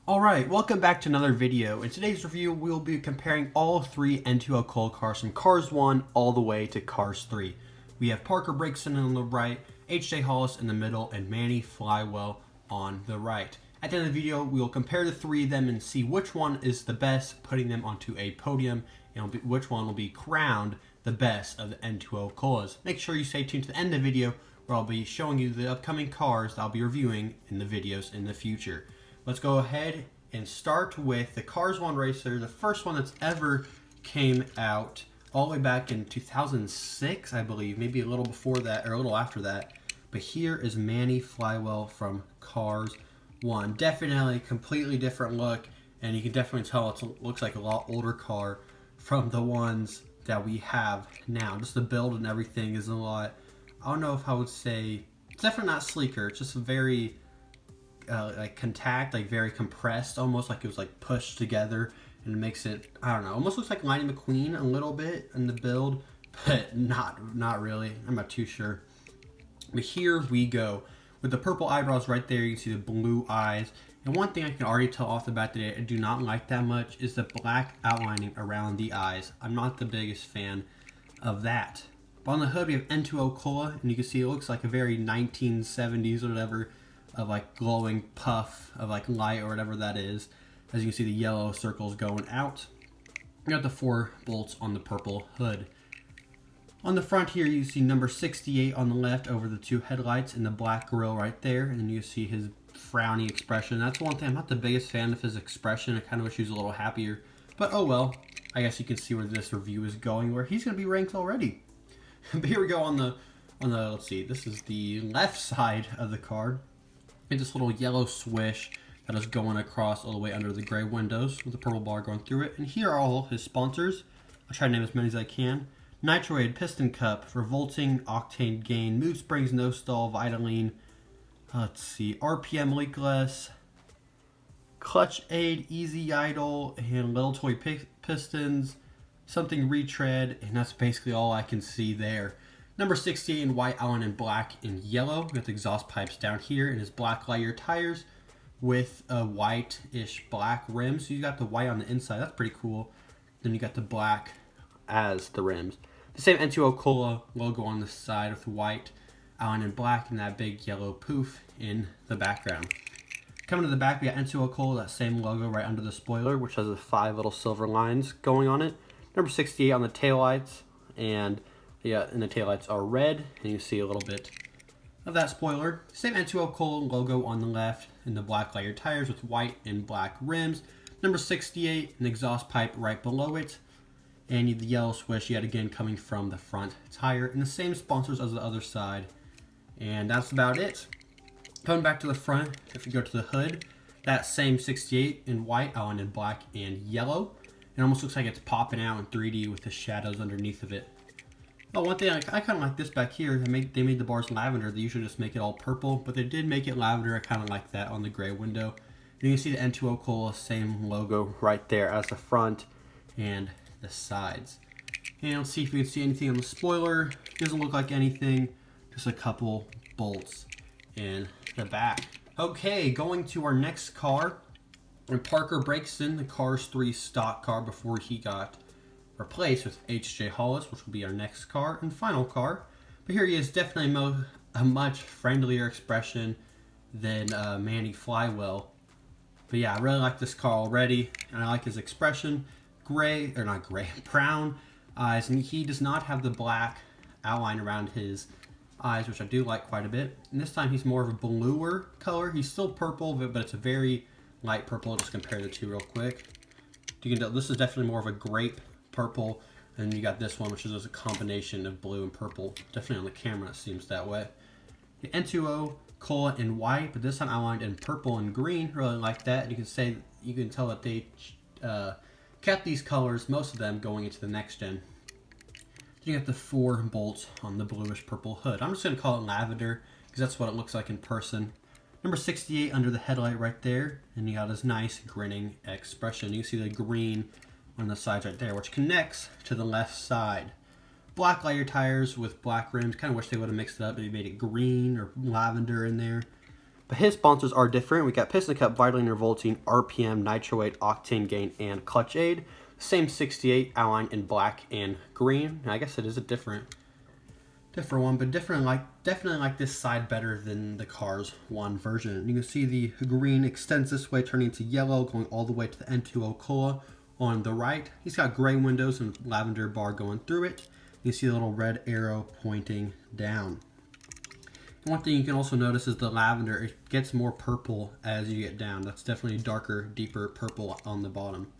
Alright, welcome back to another video. In today's review, we'll be comparing all three N2O Cola cars from Cars 1 all the way to Cars 3. We have Parker Brakeson on the right, H.J. Hollis in the middle, and Manny Flywell on the right. At the end of the video, we will compare the three of them and see which one is the best, putting them onto a podium, and which one will be crowned the best of the N2O Colas. Make sure you stay tuned to the end of the video, where I'll be showing you the upcoming cars that I'll be reviewing in the videos in the future. Let's go ahead and start with the Cars 1 racer, the first one that's ever came out all the way back in 2006, I believe, maybe a little before that or a little after that. But here is Manny Flywell from Cars 1. Definitely a completely different look, and you can definitely tell it looks like a lot older car from the ones that we have now. Just the build and everything is a lot, I don't know if I would say, it's definitely not sleeker, it's just very like contact, like very compressed, almost like it was like pushed together, and it makes it, I don't know, almost looks like Lightning McQueen a little bit in the build, but not really. I'm not too sure. But here we go with the purple eyebrows right there. You can see the blue eyes, and one thing I can already tell off the bat that I do not like that much is the black outlining around the eyes. I'm not the biggest fan of that. But on the hood we have N2O Cola, and you can see it looks like a very 1970s or whatever, of like glowing puff of like light or whatever that is. As you can see, the yellow circles going out. You got the 4 bolts on the purple hood. On the front here, you see number 68 on the left over the 2 headlights and the black grille right there. And then you see his frowny expression. That's one thing, I'm not the biggest fan of his expression. I kind of wish he was a little happier. But oh well, I guess you can see where this review is going, where he's going to be ranked already. But here we go on the, let's see, this is the left side of the card. And this little yellow swish that is going across all the way under the gray windows with the purple bar going through it. And here are all his sponsors. I'll try to name as many as I can. Nitroaid, Piston Cup, Revolting, Octane Gain, Mood Springs, No Stall, Vitaline, let's see, RPM Leakless, Clutch Aid, Easy Idle, and Little Toy Pistons, Something Retread, and that's basically all I can see there. Number 68 in white, Allen in black and yellow. We got the exhaust pipes down here and his black light year tires with a white-ish black rim. So you got the white on the inside. That's pretty cool. Then you got the black as the rims. The same N2O Cola logo on the side with white, Allen in black, and that big yellow poof in the background. Coming to the back, we got N2O Cola, that same logo right under the spoiler, which has the 5 little silver lines going on it. Number 68 on the taillights, and yeah, and the taillights are red, and you see a little bit of that spoiler. Same N2O Cola logo on the left, and the black layered tires with white and black rims. Number 68, an exhaust pipe right below it, and the yellow swish yet again coming from the front tire, and the same sponsors as the other side. And that's about it. Coming back to the front, if you go to the hood, that same 68 in white, Allen in black and yellow. It almost looks like it's popping out in 3D with the shadows underneath of it. Oh, one thing, I kind of like this back here. They made the bars lavender. They usually just make it all purple, but they did make it lavender. I kind of like that on the gray window. And you can see the N2O Cola, same logo right there as the front and the sides. And let's see if we can see anything on the spoiler. Doesn't look like anything. Just a couple bolts in the back. Okay, going to our next car. And Parker Brakeson, the Cars 3 stock car before he got replaced with H.J. Hollis, which will be our next car and final car. But here he is, definitely a much friendlier expression than Manny Flywell. But yeah, I really like this car already, and I like his expression. Brown eyes, and he does not have the black outline around his eyes, which I do like quite a bit. And this time he's more of a bluer color. He's still purple, but it's a very light purple. I'll just compare the two real quick. You can tell this is definitely more of a grape purple, and you got this one, which is a combination of blue and purple. Definitely on the camera it seems that way. The N2O Cola in white, but this time outlined in purple and green. Really like that. You can tell that they kept these colors, most of them, going into the next gen. You got the 4 bolts on the bluish purple hood. I'm just going to call it lavender because that's what it looks like in person. Number 68 under the headlight right there, and you got his nice grinning expression. You can see the green on the sides right there, which connects to the left side. Black lighter tires with black rims. Kind of wish they would have mixed it up. Maybe made it green or lavender in there. But his sponsors are different. We got Piston Cup, Vitally Revolting, RPM, Nitro Weight, Octane Gain, and Clutch Aid. Same 68 outline in black and green. I guess it is a different one, but definitely like this side better than the Cars 1 version. You can see the green extends this way, turning to yellow, going all the way to the N2O Cola on the right. He's got gray windows and lavender bar going through it. You see the little red arrow pointing down. One thing you can also notice is the lavender, it gets more purple as you get down. That's definitely a darker, deeper purple on the bottom.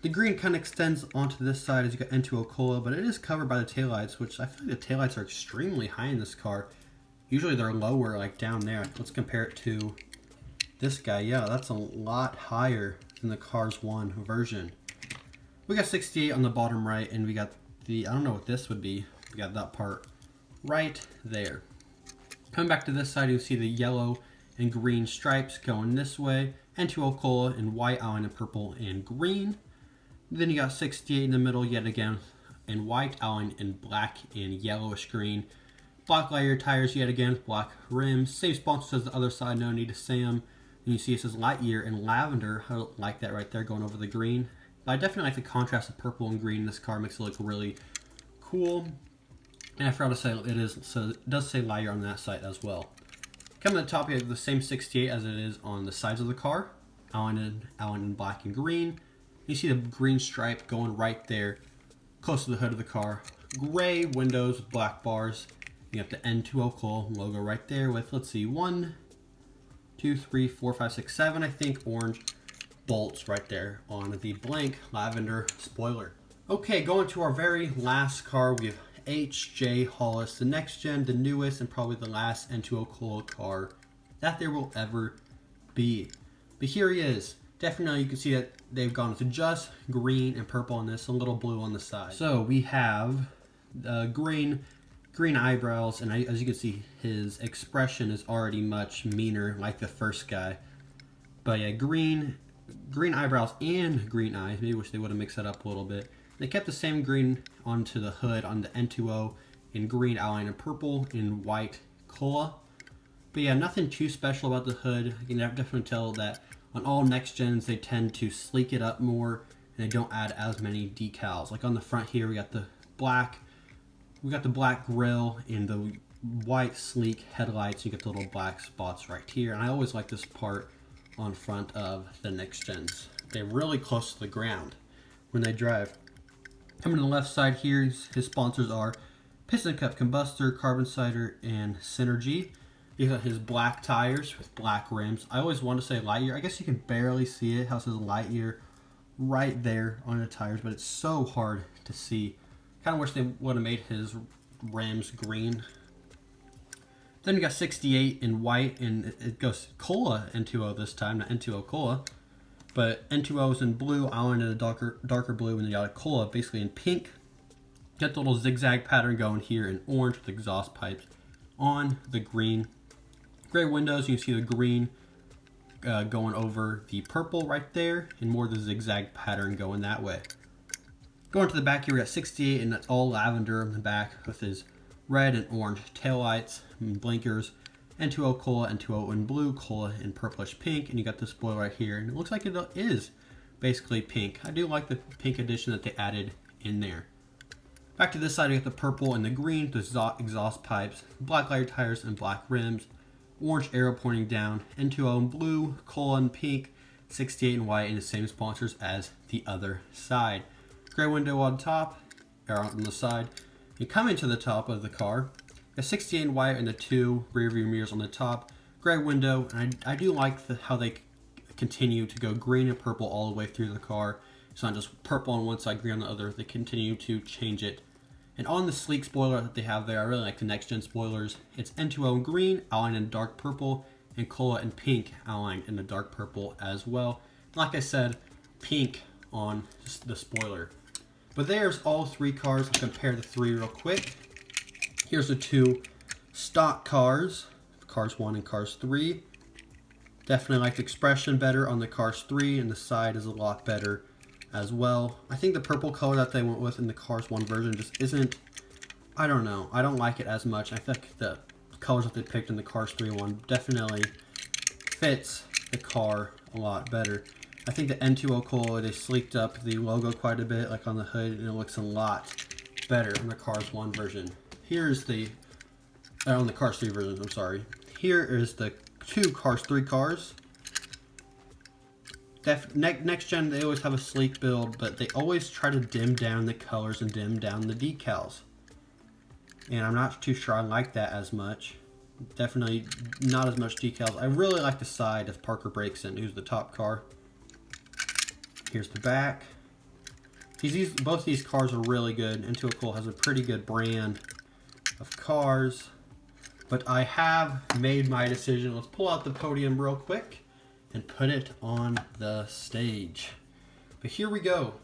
The green kind of extends onto this side as you got N2O Cola, but it is covered by the taillights, which I feel like the taillights are extremely high in this car. Usually they're lower, like down there. Let's compare it to this guy. Yeah, that's a lot higher than the Cars 1 version. We got 68 on the bottom right, and we got I don't know what this would be. We got that part right there. Coming back to this side, you see the yellow and green stripes going this way. N2O Cola in white, outline in purple and green. Then you got 68 in the middle yet again in white, outline in black and yellowish green. Black lighter tires yet again with black rims. Same sponsor as the other side, no need to say them. And you see it says Lightyear in lavender. I like that right there going over the green. I definitely like the contrast of purple and green in this car. Makes it look really cool. And I forgot to say it does say Lightyear on that side as well. Coming to the top, you have the same 68 as it is on the sides of the car. Outline in black and green. You see the green stripe going right there, close to the hood of the car. Gray windows with black bars. You have the N2O Cola logo right there with, let's see, 1, 2, 3, 4, 5, 6, 7, I think, orange bolts right there on the blank lavender spoiler. Okay, going to our very last car, we have HJ Hollis, the next gen, the newest, and probably the last N2O Cola car that there will ever be. But here he is. Definitely you can see that they've gone to just green and purple on this, a little blue on the side. So we have green eyebrows, and as you can see, his expression is already much meaner like the first guy. But yeah, green eyebrows and green eyes. Maybe wish they would have mixed that up a little bit. They kept the same green onto the hood on the N2O in green outline and purple in white cola. But yeah, nothing too special about the hood. You can definitely tell that on all next gens they tend to sleek it up more and they don't add as many decals. Like on the front here we got the black grill and the white sleek headlights. You get the little black spots right here. And I always like this part on front of the next gens. They're really close to the ground when they drive. Coming to the left side here, his sponsors are Piston Cup, Combustor, Carbon Cider, and Synergy. You got his black tires with black rims. I always want to say Lightyear. I guess you can barely see it. How it says Lightyear right there on the tires, but it's so hard to see. Kind of wish they would have made his rims green. Then you got 68 in white, and it goes Cola N2O this time, not N2O Cola. But N2O is in blue, outline in a darker blue, and then you got a Cola basically in pink. Got the little zigzag pattern going here in orange with exhaust pipes on the green. Gray windows, you can see the green going over the purple right there, and more of the zigzag pattern going that way. Going to the back here, we got 68, and that's all lavender in the back with his red and orange taillights and blinkers. N2O Cola, N2O in blue, Cola in purplish pink, and you got the spoiler right here, and it looks like it is basically pink. I do like the pink addition that they added in there. Back to this side, you got the purple and the green, the exhaust pipes, black lighter tires and black rims, orange arrow pointing down, N2O in blue, Cola in pink, 68 in white, and the same sponsors as the other side. Gray window on top, or on the side. You come into the top of the car. A 68 in white and the two rear view mirrors on the top. Gray window, and I do like how they continue to go green and purple all the way through the car. It's not just purple on one side, green on the other. They continue to change it. And on the sleek spoiler that they have there, I really like the next gen spoilers. It's N2O in green, outlined in dark purple, and Cola in pink, outlined in the dark purple as well. Like I said, pink on the spoiler. But there's all three cars. I'll compare the three real quick. Here's the two stock cars, Cars 1 and Cars 3. Definitely like the expression better on the Cars 3, and the side is a lot better as well. I think the purple color that they went with in the Cars 1 version just isn't I don't know. I don't like it as much. I feel like the colors that they picked in the Cars 3 one definitely fits the car a lot better. I think the N2O Cola, they sleeked up the logo quite a bit, like on the hood, and it looks a lot better on the Cars 1 version. Here's the, on the Cars 3 version, I'm sorry. Here is the two Cars 3 cars. Next gen, they always have a sleek build, but they always try to dim down the colors and dim down the decals. And I'm not too sure I like that as much. Definitely not as much decals. I really like the side of Parker Brakeson, who's the top car. Here's the back. Both these cars are really good. N2O Cola has a pretty good brand of cars. But I have made my decision. Let's pull out the Podium real quick and put it on the stage. But here we go.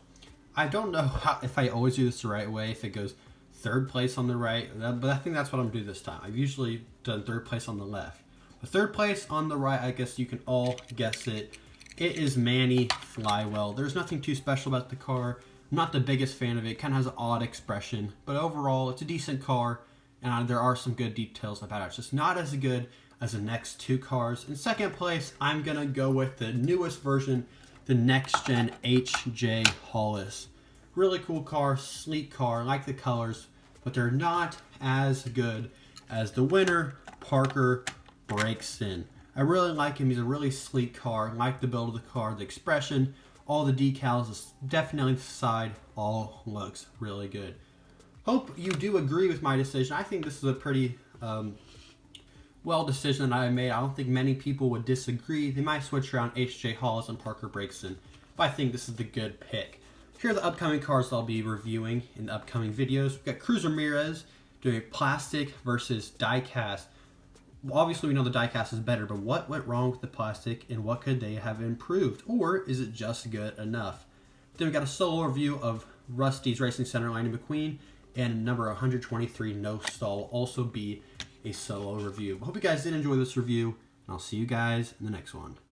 I don't know if I always do this the right way, if it goes third place on the right, but I think that's what I'm gonna do this time. I've usually done third place on the left. The third place on the right, I guess you can all guess it. It is Manny Flywell. There's nothing too special about the car. I'm not the biggest fan of it. It kind of has an odd expression, but overall, it's a decent car, and there are some good details about it. It's just not as good as the next two cars. In second place, I'm gonna go with the newest version, the next gen HJ Hollis. Really cool car, sleek car, I like the colors, but they're not as good as the winner, Parker Brakeson. I really like him. He's a really sleek car. I like the build of the car, the expression, all the decals, definitely the side, all looks really good. Hope you do agree with my decision. I think this is a pretty well decision that I made. I don't think many people would disagree. They might switch around HJ Hollis and Parker Brakeson, but I think this is the good pick. Here are the upcoming cars that I'll be reviewing in the upcoming videos. We've got Cruz Ramirez doing plastic versus die-cast. Obviously, we know the die-cast is better, but what went wrong with the plastic and what could they have improved? Or is it just good enough? Then we got a solo review of Rusty's Racing Center Lightning McQueen, and number 123 No Stall will also be a solo review. I hope you guys did enjoy this review, and I'll see you guys in the next one.